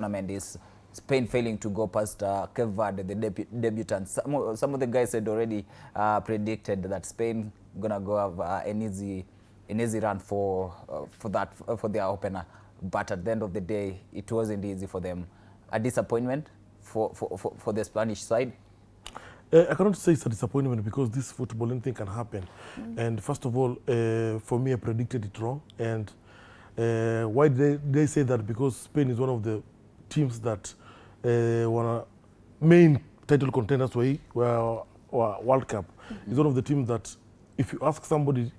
tournament is Spain failing to go past Cape Verde, the debutants. Some of the guys had already predicted that Spain gonna go have an easy run for their opener, but at the end of the day, it wasn't easy for them. A disappointment for the Spanish side. I cannot say it's a disappointment because this football, anything can happen. And first of all, for me, I predicted it wrong. And why they say that? Because Spain is one of the teams that were main title contenders were World Cup. It's one of the teams that, if you ask somebody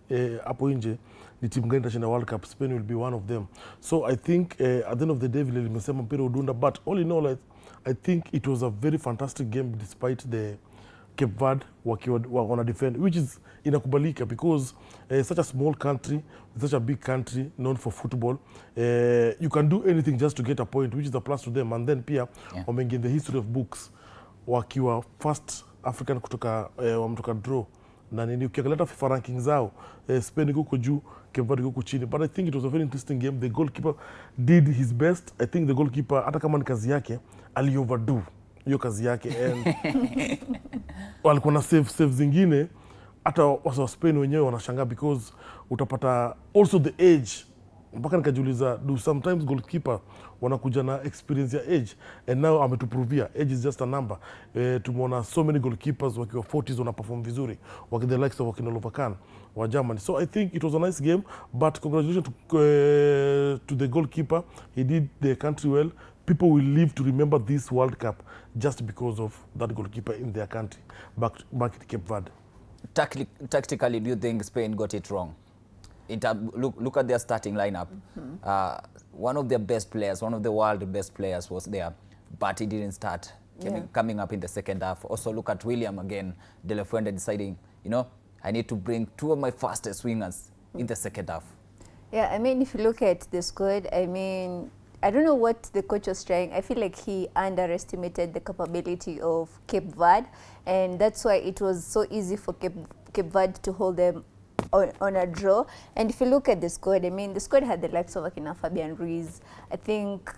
hapo nje, the team going to the World Cup, Spain will be one of them. So I think at the end of the day, vile limesema mpira udunda. But all in all, I think it was a very fantastic game despite the Cape Verde wakiwa defend, which is inakubalika because such a small country, such a big country known for football, you can do anything just to get a point, which is a plus to them. And then pia wameingia in the history of books wakiwa first African kutoka wametoka draw na nini. Ukiangalia FIFA ranking zao, Spain iko juu, Cape Verde iko chini. But I think it was a very interesting game. The goalkeeper did his best. I think the goalkeeper, hata kama ni kazi yake, ali overdo hiyo kazi yake. And walikuwa na save zingine, hata wasa wa Spain wenyewe wanashangaa because utapata also the age. Mpaka nikajiuliza, do sometimes goalkeeper wanakuja na experience ya age, and now ametuprovia age is just a number. Tumeona so many goalkeepers wakiwa 40s wana perform vizuri, waki the likes of Wakina Lovakan wa Germany. So I think it was a nice game, but congratulations to the goalkeeper. He did the country well. People will live to remember this World Cup just because of that goalkeeper in their country, back in Cape Verde. Tactically, do you think Spain got it wrong? Look at their starting lineup. One of their best players, one of the world's best players was there, but he didn't start. Coming up in the second half. Also look at William again, De La Fuente deciding, I need to bring two of my fastest wingers in the second half. Yeah, I mean, if you look at the squad, I mean, I don't know what the coach was trying. I feel like he underestimated the capability of Cape Verde, and that's why it was so easy for Cape Verde to hold them on a draw. And if you look at the squad, I mean, the squad had the likes of Akina Fabian Ruiz. I think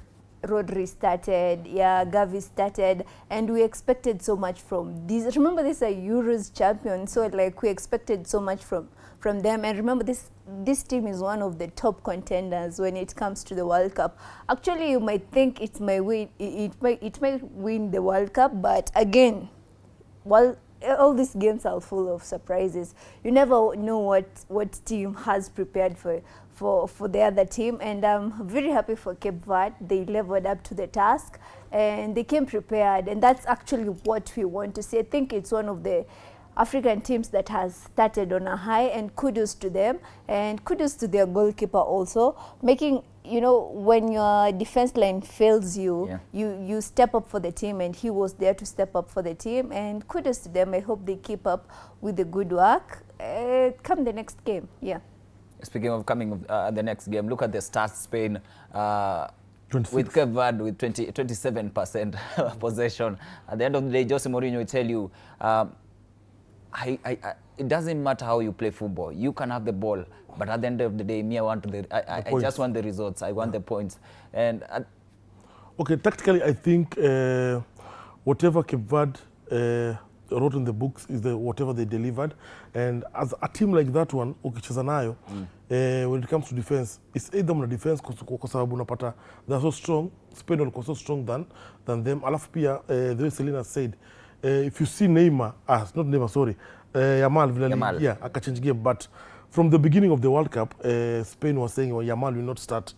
Rodri started, Gavi started, and we expected so much from these. Remember, these are Euros champions, so like we expected so much from them. And remember, this team is one of the top contenders when it comes to the World Cup. Actually, you might think it might win the World Cup, but again, all these games are full of surprises. You never know what team has prepared for the other team, and I'm very happy for Cape Verde. They leveled up to the task and they came prepared, and that's actually what we want to see. I think it's one of the African teams that has started on a high, and kudos to them, and kudos to their goalkeeper also, making, when your defense line fails you, you step up for the team, and he was there to step up for the team, and kudos to them. I hope they keep up with the good work come the next game. Speaking of coming the next game, look at the stats. Spain with Cape Verde with 27% possession. At the end of the day, Jose Mourinho will tell you, it doesn't matter how you play football. You can have the ball, but at the end of the day, I just want the results. I want the points. And okay, tactically, I think whatever Cape Verde wrote in the books is whatever they delivered. And as a team like that one, ukicheza nayo, when it comes to defense, it's either on defense kwa sababu unapata they're so strong. Spain walikuwa so strong than them. Alafu pia the way Selena said, if you see Neymar, not Neymar, sorry, Yamal akachange game. But from the beginning of the World Cup, Spain was saying, Yamal will not start.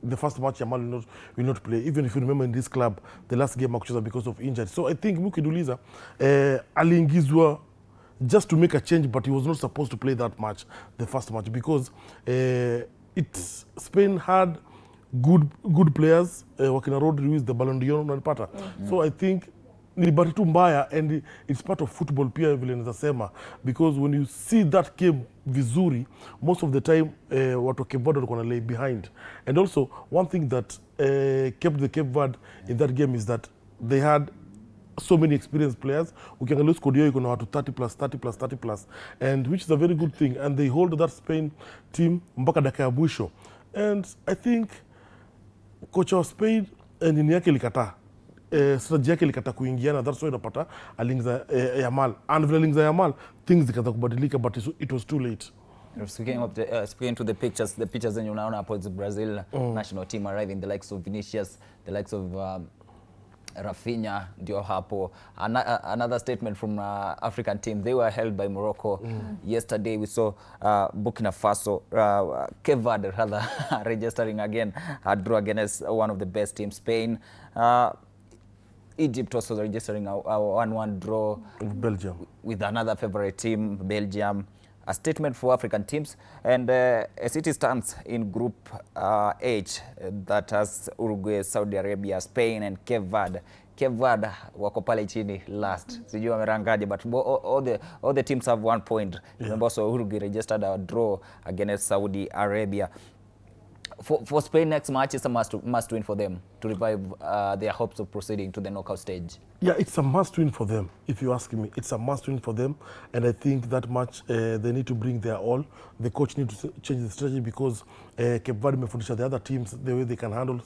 The first match, Yamal will not play. Even if you remember in this club, the last game akucheza because of injury. So I think Mukiduliza aliingizwa just to make a change, but he was not supposed to play that match, the first match, because Spain had good players. Wakina Rodri is the Ballon d'Or unanipata. So I think ni bahati tu mbaya, and it's part of football pia vile nazasema, because when you see that game vizuri, most of the time watu Cape Verde walikuwa lay behind. And also one thing that kept the Cape Verde in that game is that they had so many experienced players. Ukiangalia squad yao iko na watu 30+, and which is a very good thing, and they hold that Spain team mpaka dakika ya mwisho. And I think coach of Spain nini yake ilikataa. Strategy yake ilikataa kuingiana, that's why unapata aliingiza Yamal. And vile aliingiza Yamal, things zikaanza kubadilika, but it was too late. Speaking of speaking to the pictures zenye unaona hapo, the Brazil national team arriving, the likes of Vinicius, the likes of Rafinha ndio hapo. Another statement from African team, they were held by Morocco. Yesterday we saw Burkina Faso, Cape Verde rather, registering again a draw against one of the best teams, Spain. Egypt also registering a 1-1 draw With Belgium. with another favorite team, Belgium. A statement for African teams, and as it stands in Group H, that has Uruguay, Saudi Arabia, Spain and Cape Verde. Cape Verde wako pale chini last. Sijui wamerangaje, but all the teams have 1 point. Remember, so Uruguay registered a draw against Saudi Arabia. For Spain, next match is a must win for them to revive their hopes of proceeding to the knockout stage. Yeah, it's a must win for them, if you ask me. It's a must win for them, and I think that match they need to bring their all. The coach needs to change the strategy, because Cape Verde mefundisha the other teams the way they can handle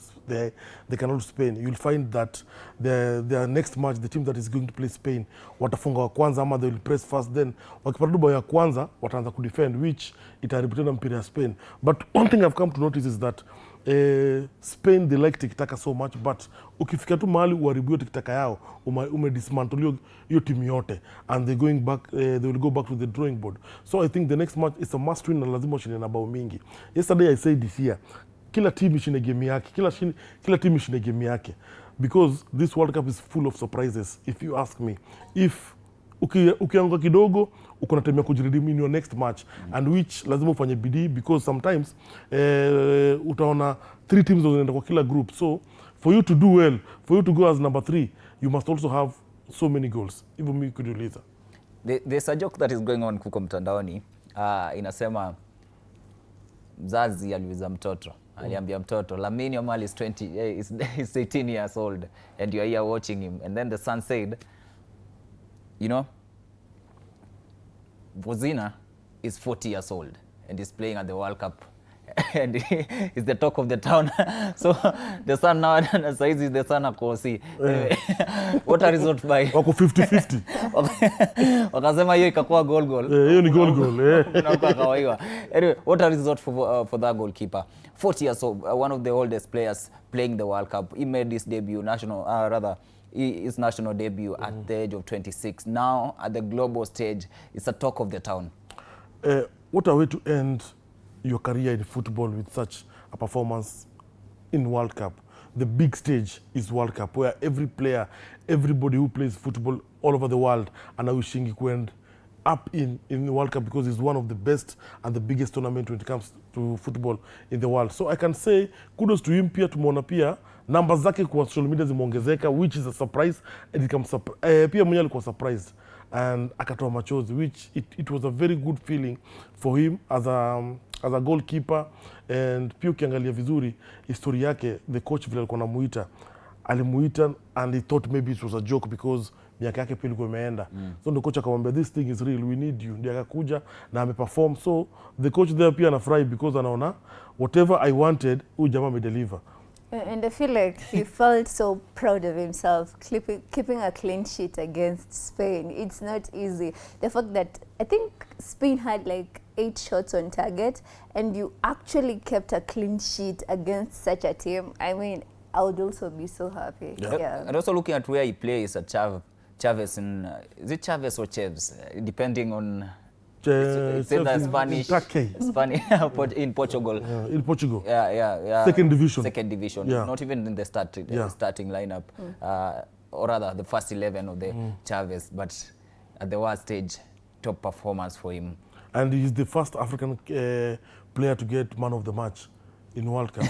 Spain. You'll find that their next match, the team that is going to play Spain, watafunga wa kwanza ama they will press fast, then wakipata bao ya kwanza wataanza kudefend, which itaripitana mpira ya Spain. But one thing I've come to notice is that Spain, they like tiki-taka so much, but ukifika tu mahali uharibiwe tiki-taka yao, dismantle hiyo timu yote, and they will go back to the drawing board. So I think the next match is a must win, na lazima ushinde na bao mingi. Yesterday I said this year, kila team ishinde game yake, kila team ishinde game yake, because this World Cup is full of surprises, if you ask me. If ukianguka kidogo, uko na time ya kujiredeem in your next match, and which lazima ufanye bidii, because sometimes utaona 3 teams wanaenda kwa kila group. So for you to do well, for you to go as number 3, you must also have so many goals. Hivyo mimi kujiuliza. There's a joke that is going on kuko mtandaoni. Inasema mzazi aliuliza mtoto, aliambia mtoto, Lamine Yamal is 18 years old and you are here watching him, and then the son said, you know, Vozina is 40 years old and is playing at the World Cup and he's the talk of the town. So the son now, saizi the son akosi. Anyway, what a result by Wako 50-50. wakasema hiyo ikakuwa goal. Hiyo ni goal. Anyway, what a result for that goalkeeper. 40 years old, one of the oldest players playing the World Cup. He made his debut, his national debut at the age of 26. Now, at the global stage, it's a talk of the town. What a way to end your career in football with such a performance in World Cup. The big stage is World Cup, where every player, everybody who plays football all over the world, and wishing to end up in the World Cup, because it's one of the best and the biggest tournament when it comes to football in the world. So I can say kudos to him. Pia tumeona pia numbers zake kwa social media zimeongezeka, which is a surprise, and pia mwenyewe alikuwa surprised and akatoa machozi, which it was a very good feeling for him as a goalkeeper. And pia ukiangalia vizuri history yake, the coach vile alikuwa alimuita and he thought maybe it was a joke because miaka yake pia ilikuwa imeenda. So the coach akamwambia, this thing is real, we need you. Ndiye akakuja na ameperform. So the coach there pia anafurahi because anaona whatever I wanted, huyu jamaa amedeliver. And I feel like he felt so proud of himself, keeping a clean sheet against Spain. It's not easy. The fact that I think Spain had like 8 shots on target, and you actually kept a clean sheet against such a team. I mean, I would also be so happy. Yeah. And also looking at where he plays at Chavez in, is it Chavez or Chaves? Depending on... It's either Spanish in Portugal. In Portugal. Yeah. Second division. Yeah. Not even in the starting lineup, or rather the first 11 of the Chavez, but at the worst stage, top performance for him. And he's the first African player to get man of the match in World Cup.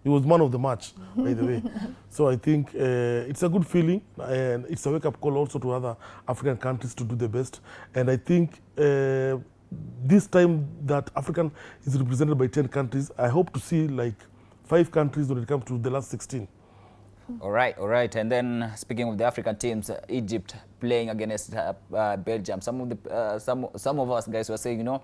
He was man of the match, by the way. So I think it's a good feeling, and it's a wake-up call also to other African countries to do the best. And I think this time that African is represented by 10 countries, I hope to see like 5 countries when it comes to the last 16. All right. And then speaking of the African teams, Egypt playing against Belgium. Some of us guys were saying, you know,